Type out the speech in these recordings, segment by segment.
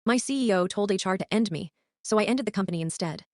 My CEO told HR to end me, so I ended the company instead.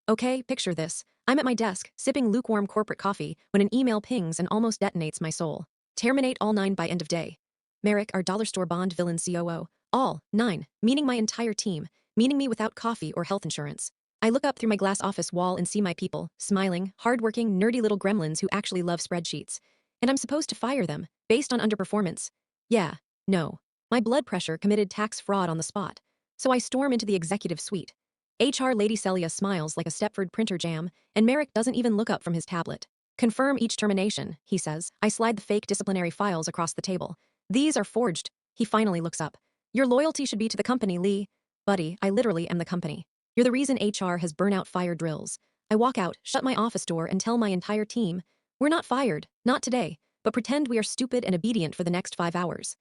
Okay, picture this. I'm at my desk, sipping lukewarm corporate coffee, when an email pings and almost detonates my soul. Terminate all 9 by end of day. Merrick, our dollar store bond villain COO. All 9, meaning my entire team, meaning me without coffee or health insurance. I look up through my glass office wall and see my people, smiling, hardworking, nerdy little gremlins who actually love spreadsheets. And I'm supposed to fire them, based on underperformance. Yeah, no. My blood pressure committed tax fraud on the spot. So I storm into the executive suite. HR Lady Celia smiles like a Stepford printer jam, and Merrick doesn't even look up from his tablet. Confirm each termination, he says. I slide the fake disciplinary files across the table. These are forged. He finally looks up. Your loyalty should be to the company, Lee. Buddy, I literally am the company. You're the reason HR has burnout fire drills. I walk out, shut my office door, and tell my entire team, we're not fired, not today, but pretend we are stupid and obedient for the next 5 hours.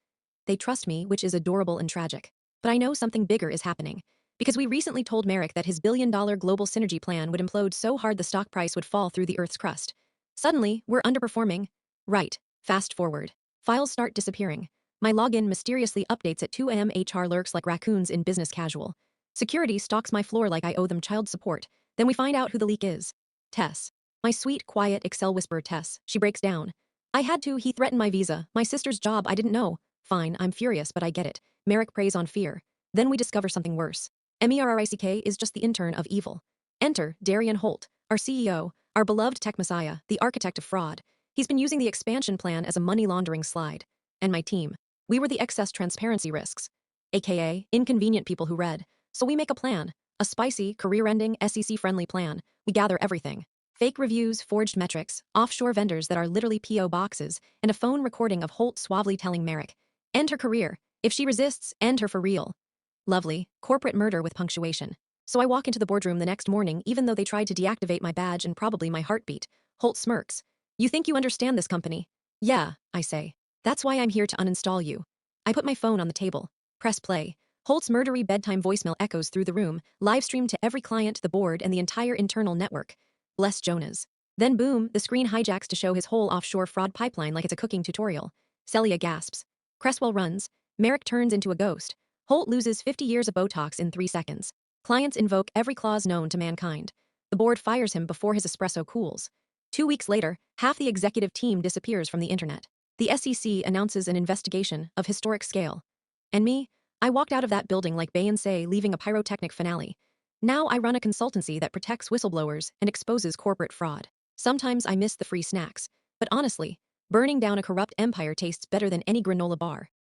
They trust me, which is adorable and tragic. But I know something bigger is happening. Because we recently told Merrick that his billion-dollar global synergy plan would implode so hard the stock price would fall through the Earth's crust. Suddenly, we're underperforming. Right. Fast forward. Files start disappearing. My login mysteriously updates at 2 a.m. HR lurks like raccoons in business casual. Security stalks my floor like I owe them child support. Then we find out who the leak is. Tess. My sweet, quiet Excel whisperer Tess. She breaks down. I had to, he threatened my visa, my sister's job, I didn't know. Fine, I'm furious, but I get it. Merrick preys on fear. Then we discover something worse. Merrick is just the intern of evil. Enter Darian Holt, our CEO, our beloved tech messiah, the architect of fraud. He's been using the expansion plan as a money laundering slide. And my team. We were the excess transparency risks. AKA, inconvenient people who read. So we make a plan. A spicy, career-ending, SEC-friendly plan. We gather everything. Fake reviews, forged metrics, offshore vendors that are literally P.O. boxes, and a phone recording of Holt suavely telling Merrick, end her career. If she resists, end her for real. Lovely, corporate murder with punctuation. So I walk into the boardroom the next morning even though they tried to deactivate my badge and probably my heartbeat. Holt smirks. You think you understand this company? Yeah, I say. That's why I'm here to uninstall you. I put my phone on the table. Press play. Holt's murdery bedtime voicemail echoes through the room, live streamed to every client, the board, and the entire internal network. Bless Jonas. Then boom, the screen hijacks to show his whole offshore fraud pipeline like it's a cooking tutorial. Celia gasps. Cresswell runs. Merrick turns into a ghost. Holt loses 50 years of Botox in 3 seconds. Clients invoke every clause known to mankind. The board fires him before his espresso cools. 2 weeks later, half the executive team disappears from the internet. The SEC announces an investigation of historic scale. And me? I walked out of that building like Beyoncé leaving a pyrotechnic finale. Now I run a consultancy that protects whistleblowers and exposes corporate fraud. Sometimes I miss the free snacks. But honestly, burning down a corrupt empire tastes better than any granola bar.